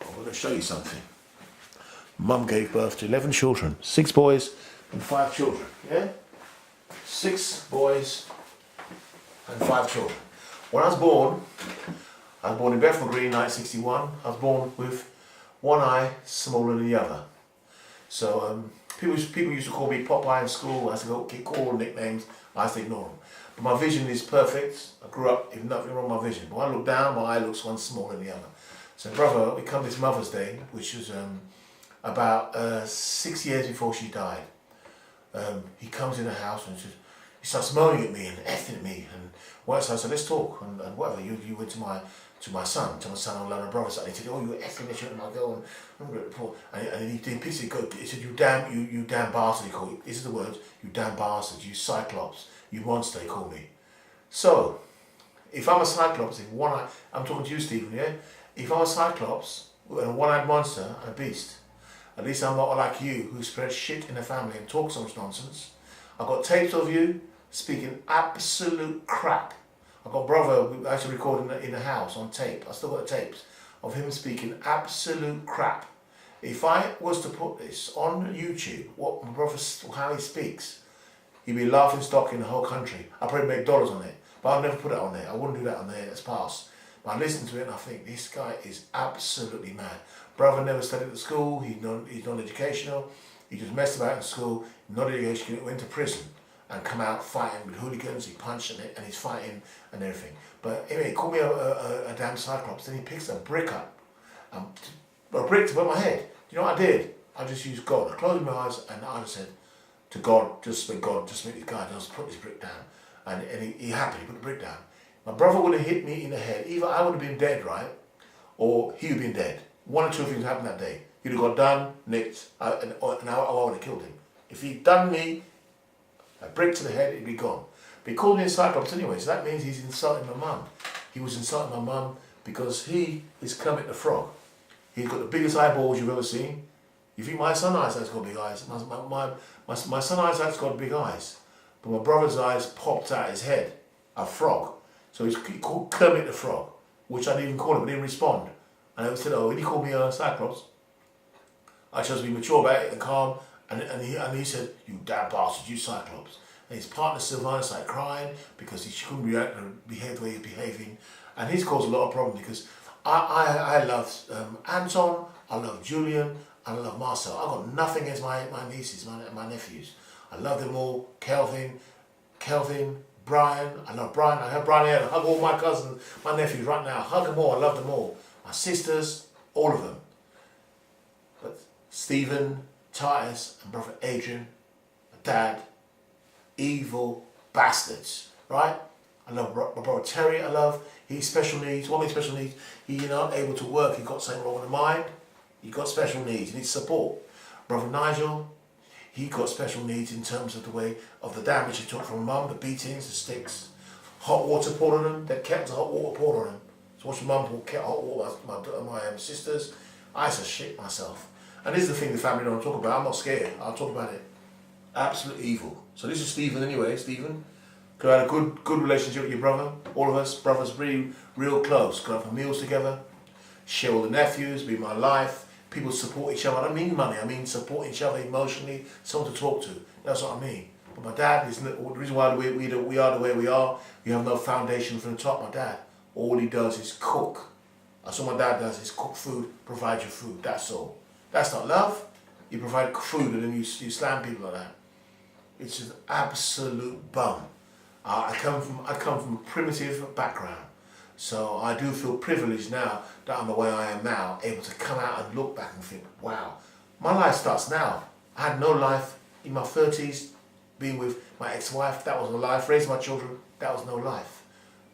I'm going to show you something. Mum gave birth to 11 children, 6 boys and 5 children, yeah? 6 boys and 5 children. When I was born in Bethnal Green, 1961. I was born with one eye smaller than the other. So people used to call me Popeye in school. I used to get all nicknames. I used to ignore them. But my vision is perfect. I grew up with nothing wrong with my vision. But when I look down, my eye looks one smaller than the other. So brother, we come this Mother's Day, which was about 6 years before she died. He comes in the house and he starts moaning at me and effing at me. And once I said, let's talk and whatever. You went to my son on London Brothers. And he said, oh, you were effing this shit, and I go and he pissed it. He said, you damn bastard. He called me. This is the words, you damn bastard, you cyclops, you monster. He called me. So, if I'm a cyclops, I'm talking to you, Stephen, yeah. If I'm a cyclops and a one-eyed monster and a beast, at least I'm not like you who spread shit in the family and talk so much nonsense. I've got tapes of you speaking absolute crap. I've got a brother who actually recorded in the house on tape. I still got the tapes of him speaking absolute crap. If I was to put this on YouTube, what my brother, how he speaks, he'd be laughing stock in the whole country. I'd probably make dollars on it, but I'd never put it on there. I wouldn't do that on there. That's past. But I listen to it and I think this guy is absolutely mad. Brother never studied at school. He's non-educational. He just messed about in school. Not educational. Went to prison and come out fighting with hooligans. He punched and he's fighting and everything. But anyway, he called me a damn cyclops. Then he picks a brick up, a brick to put my head. Do you know what I did? I just used God. I closed my eyes and I just said to God, just make this guy just put this brick down. And he happily put the brick down. My brother would have hit me in the head. Either I would have been dead, right? Or he would have been dead. One or two things happened that day. He'd have got done, nicked, and I would have killed him. If he'd done me a brick to the head, he'd be gone. But he called me a cyclops anyway, so that means he's insulting my mum. He was insulting my mum because he is Kermit the Frog. He's got the biggest eyeballs you've ever seen. You think my son's eyesight's got big eyes? My son's eyesight's got big eyes. But my brother's eyes popped out his head. A frog. So he's called Kermit the Frog, which I didn't even call him, but he didn't respond. And I said, oh, when he called me a cyclops, I chose to be mature about it and calm. And he said, you damn bastard, you cyclops. And his partner Sylvana started crying because she couldn't react and behave the way he's behaving. And he's caused a lot of problems because I love Anton, I love Julian, and I love Marcel. I've got nothing against my nieces, my nephews. I love them all. Kelvin, Brian, I love Brian. I have Brian here. I hug all my cousins, my nephews right now. Hug them all. I love them all. My sisters, all of them. But Stephen, Titus, and brother Adrian, my dad, evil bastards, right? I love my brother Terry. I love. He's special needs. One with special needs. He's not able to work. He got something wrong with the mind. He got special needs. He needs support. Brother Nigel. He got special needs in terms of the way of the damage he took from mum, the beatings, the sticks, hot water poured on him, that kept hot water poured on him. So watch mum pour hot water on my sisters. I used to shit myself. And this is the thing the family don't talk about. I'm not scared. I'll talk about it. Absolute evil. So this is Stephen anyway. Stephen, could have had a good relationship with your brother. All of us brothers really real close. Could have meals together. Share all the nephews. Be my life. People support each other. I don't mean money. I mean support each other emotionally. Someone to talk to. That's what I mean. But my dad is the reason why we are the way we are. We have no foundation from the top. My dad, all he does is cook. That's what my dad does. Is cook food, provide your food. That's all. That's not love. You provide food and then you slam people like that. It's an absolute bum. I come from a primitive background. So I do feel privileged now that I'm the way I am now, able to come out and look back and think, wow, my life starts now. I had no life in my 30s, being with my ex-wife, that was no life. Raising my children, that was no life.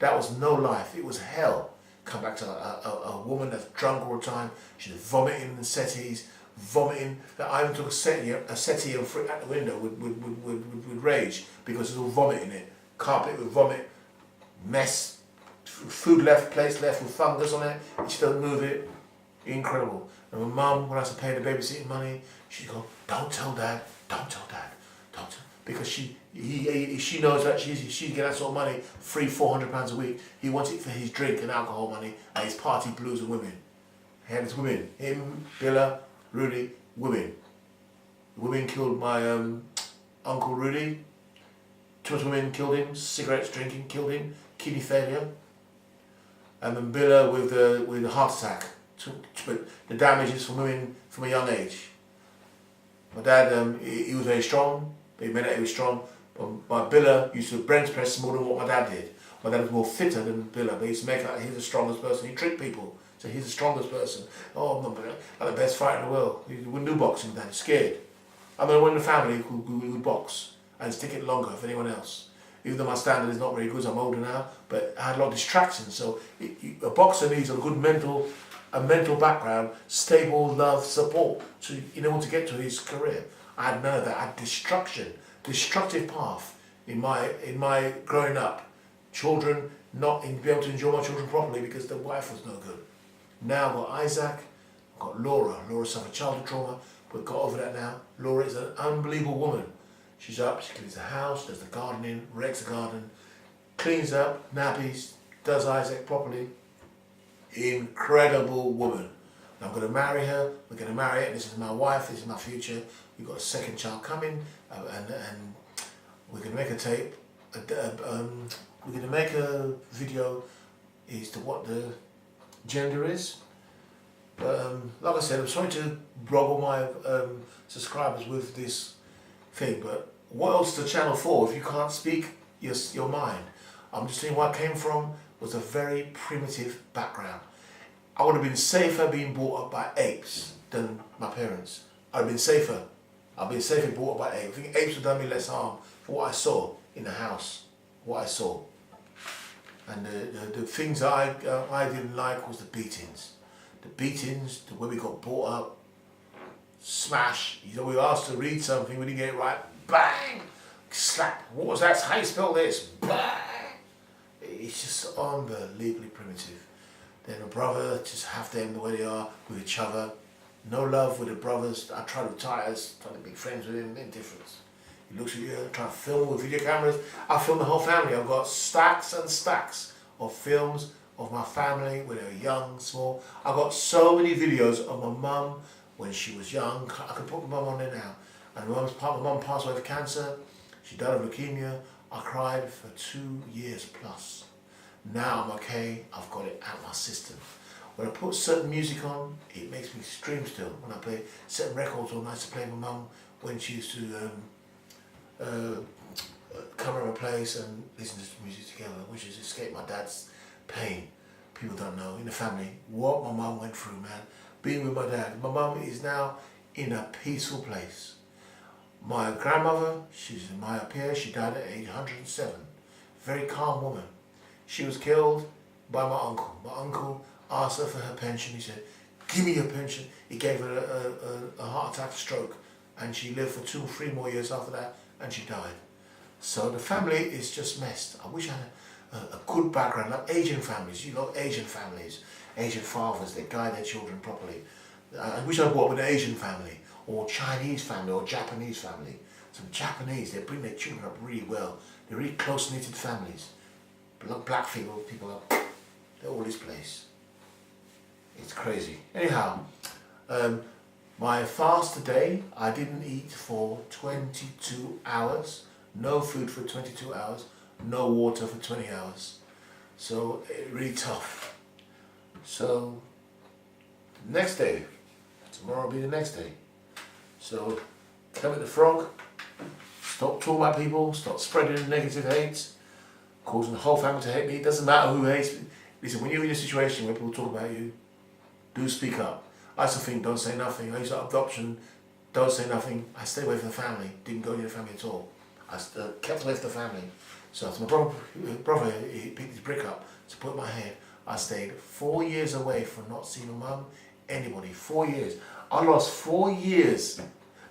That was no life. It was hell. Come back to a woman that's drunk all the time. She's vomiting in the settees, vomiting. That I even took a settee and threw it at the window with rage because it was all vomit in it. Carpet with vomit, mess. Food left, plates left with fungus on it, and she doesn't move it. Incredible. And my mum, when I was to pay the babysitting money, she'd go, don't tell dad, don't tell dad, don't tell. Because she knows that she get that sort of money, £300-400 a week. He wants it for his drink and alcohol money and his party blues and women. He had his women, him, Billa, Rudy, women. The women killed my uncle Rudy. 2 women killed him, cigarettes drinking killed him, kidney failure. And then Billa with the heart attack. The damages from women from a young age. My dad, he was very strong. He made it, he was strong. My Billa used to bench press more than what my dad did. My dad was more fitter than Billa, but he used to make out he's the strongest person. He tricked people. So he's the strongest person. Oh, I'm not like the best fighter in the world. He wouldn't do boxing then, scared. I'm the only one in the family who would box and stick it longer than anyone else. Even though my standard is not very good, I'm older now, but I had a lot of distractions. So a boxer needs a good mental background, stable love, support to to get to his career. I had none of that. I had destructive path in my growing up. Children not be able to enjoy my children properly because the wife was no good. Now I've got Isaac, I've got Laura. Laura suffered childhood trauma, but got over that now. Laura is an unbelievable woman. She's up, she cleans the house, does the gardening, rakes the garden, cleans up, nappies, does Isaac properly. Incredible woman. I'm going to marry her, we're going to marry it, this is my wife, this is my future. We've got a second child coming, and we're going to make a tape, we're going to make a video as to what the gender is. But like I said, I'm sorry to boggle my subscribers with this thing, but what else is the channel for if you can't speak your mind? I'm just saying where I came from was a very primitive background. I would have been safer being brought up by apes than my parents. I'd have been safer. I've been safer brought up by apes. I think apes would have done me less harm for what I saw in the house, what I saw. And the things that I didn't like was the beatings. The beatings, the way we got brought up, smash. We were asked to read something, we didn't get it right, bang, slap. What was that? How you spell this? Bang. It's just unbelievably primitive. Then a brother, just have them the way they are with each other. No love with the brothers. I tried with Titus, trying to be friends with him, indifference. He looks at you, trying to film with video cameras. I filmed the whole family. I've got stacks and stacks of films of my family when they were young, small. I've got so many videos of my mum when she was young. I could put my mum on there now. And my mum passed away of cancer. She died of leukemia. I cried for 2 years plus. Now I'm okay. I've got it out of my system. When I put certain music on, it makes me scream still. When I play certain records on, I used to play with my mum when she used to come around my place and listen to music together, which has escaped my dad's pain. People don't know in the family what my mum went through, man. Being with my dad. My mum is now in a peaceful place. My grandmother, she's in my up here, she died at age 107. Very calm woman. She was killed by my uncle. My uncle asked her for her pension. He said, give me your pension. He gave her a heart attack, stroke, and she lived for 2 or 3 more years after that, and she died. So the family is just messed. I wish I had a good background, like Asian families. You know, Asian families, Asian fathers, they guide their children properly. I wish I grew up with an Asian family, or Chinese family, or Japanese family. Some Japanese, they bring their children up really well. They're really close-knitted families. Black people are, they're all this place. It's crazy. Anyhow, my fast today, I didn't eat for 22 hours. No food for 22 hours. No water for 20 hours. So, really tough. So, next day. Tomorrow will be the next day. So, come at the frog. Stop talking about people. Stop spreading negative hate. Causing the whole family to hate me. It doesn't matter who hates me. Listen, when you're in a situation where people talk about you, do speak up. I used to think, don't say nothing. I used to adoption, don't say nothing. I stayed away from the family. Didn't go near the family at all. I kept away from the family. So after my brother he picked his brick up to put in my head, I stayed 4 years away from not seeing my mum, anybody. 4 years. I lost 4 years.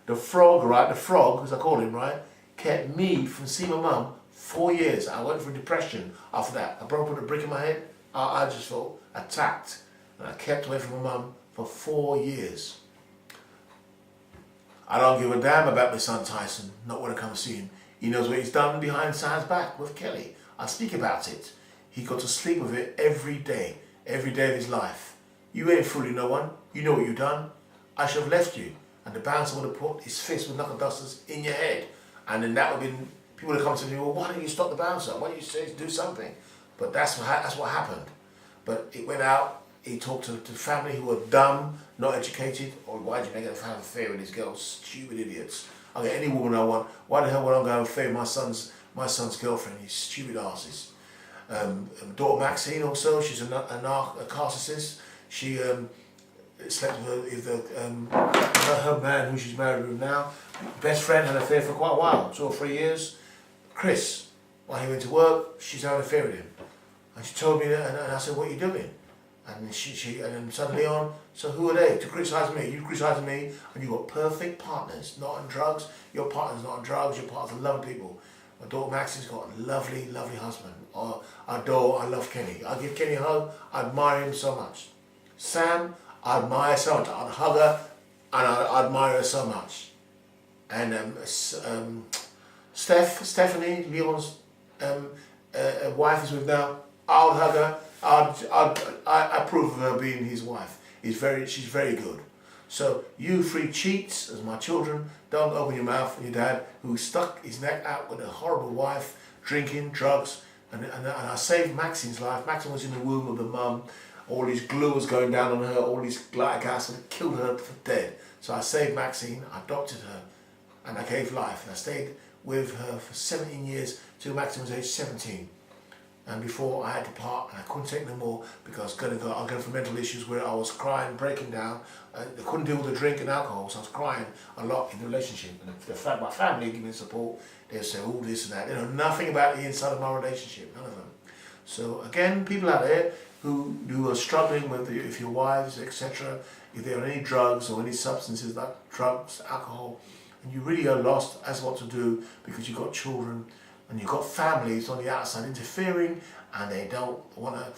The frog, right, the frog, as I call him, right, kept me from seeing my mum 4 years. I went through depression after that. My brother put a brick in my head. I just felt attacked. And I kept away from my mum for 4 years. I don't give a damn about my son Tyson, not when I come to see him. He knows what he's done behind Sam's back with Kelly. I speak about it. He got to sleep with it every day of his life. You ain't fooling no one. You know what you've done. I should have left you. And the bouncer would have put his fist with knuckle dusters in your head. And then that would have been, people would have come to me, well, why don't you stop the bouncer? Why don't you say do something? But that's what happened. But it went out. He talked to family who were dumb, not educated, or why did you make a family affair with these girls? Stupid idiots. I'll get any woman I want. Why the hell would I go and favour my son's girlfriend? You stupid asses. Daughter Maxine also, she's a narcissist. She slept with her man who she's married with now. Best friend, had an affair for quite a while, 2 or 3 years. Chris, while he went to work, she's had an affair with him. And she told me that, and I said, what are you doing? And and then suddenly on, so who are they to criticise me? You criticise me, and you've got perfect partners, not on drugs. Your partner's not on drugs, your partner's loving people. My daughter Maxine's got a lovely, lovely husband. I love Kenny. I give Kenny a hug, I admire him so much. Sam, I admire so much. I'd hug her, and I admire her so much. And Stephanie, Leon's wife is with now, I would hug her. I approve of her being his wife. She's very good. So you 3 cheats, as my children, don't open your mouth on your dad, who stuck his neck out with a horrible wife, drinking, drugs, and I saved Maxine's life. Maxine was in the womb of the mum. All this glue was going down on her, all this lactic acid killed her for dead. So I saved Maxine, I adopted her, and I gave life. And I stayed with her for 17 years till Maxine was age 17. And before I had to part, and I couldn't take no more because I was going for mental issues where I was crying, breaking down. I couldn't deal with the drink and alcohol, so I was crying a lot in the relationship. And the fact my family gave me support, they'd say all this and that. They know nothing about the inside of my relationship, none of them. So again, people out there who are struggling with if your wives, etc., if they're on any drugs or any substances like drugs, alcohol, and you really are lost as what to do because you've got children and you've got families on the outside interfering, and they don't want to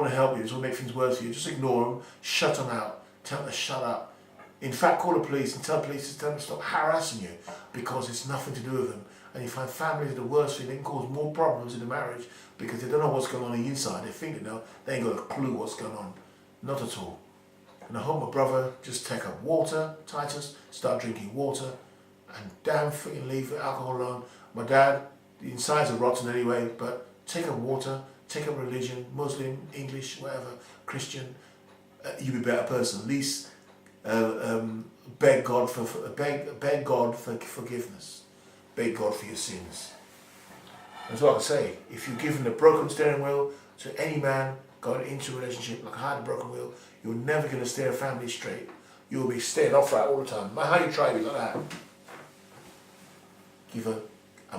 help you. Just want to make things worse for you. Just ignore them, shut them out, tell them to shut up. In fact, call the police and tell the police to tell them to stop harassing you because it's nothing to do with them. And you find families are the worst thing. They can cause more problems in the marriage because they don't know what's going on the inside. They think they know. They ain't got a clue what's going on. Not at all. And I hope my brother just take up water, Titus, start drinking water, and damn freaking leave the alcohol alone. My dad, the insides are rotten anyway, but take up water, take up religion, Muslim, English, whatever, Christian, you'll be a better person. At least beg God for forgiveness. Beg God for your sins. That's what I say. If you're given a broken steering wheel to any man going into a relationship like I had a broken wheel, you're never going to steer a family straight. You'll be steering off right all the time. No matter how you try to be like that. Give a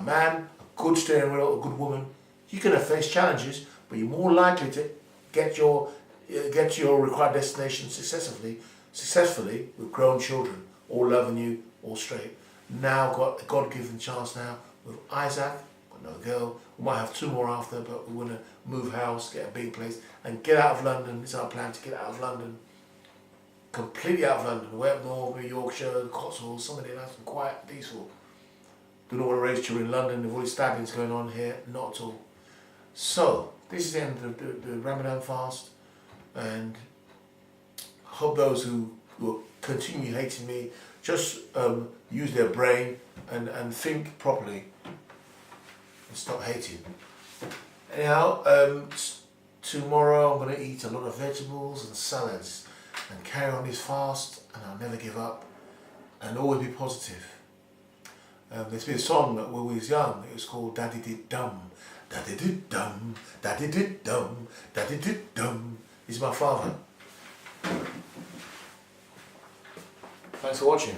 man a good steering wheel, a good woman. You're going to face challenges, but you're more likely to get your required destination successfully with grown children, all loving you, all straight. Now got a God-given chance now with Isaac, got no girl. We might have 2 more after, but we want to move house, get a big place, and get out of London. It's our plan to get out of London, completely out of London, way up north, Yorkshire, Cotswolds, somewhere nice and quiet, peaceful. Do not want to raise children in London. There's all these stabbings going on here, not at all. So this is the end of the Ramadan fast, and I hope those who continue hating me just use their brain and think properly and stop hating. Anyhow, tomorrow I'm going to eat a lot of vegetables and salads and carry on this fast, and I'll never give up and always be positive. There's been a song that when we was young, it was called Daddy Did Dum, Daddy Did Dum, Daddy Did Dum, Daddy Did Dum. He's my father. Thanks for watching.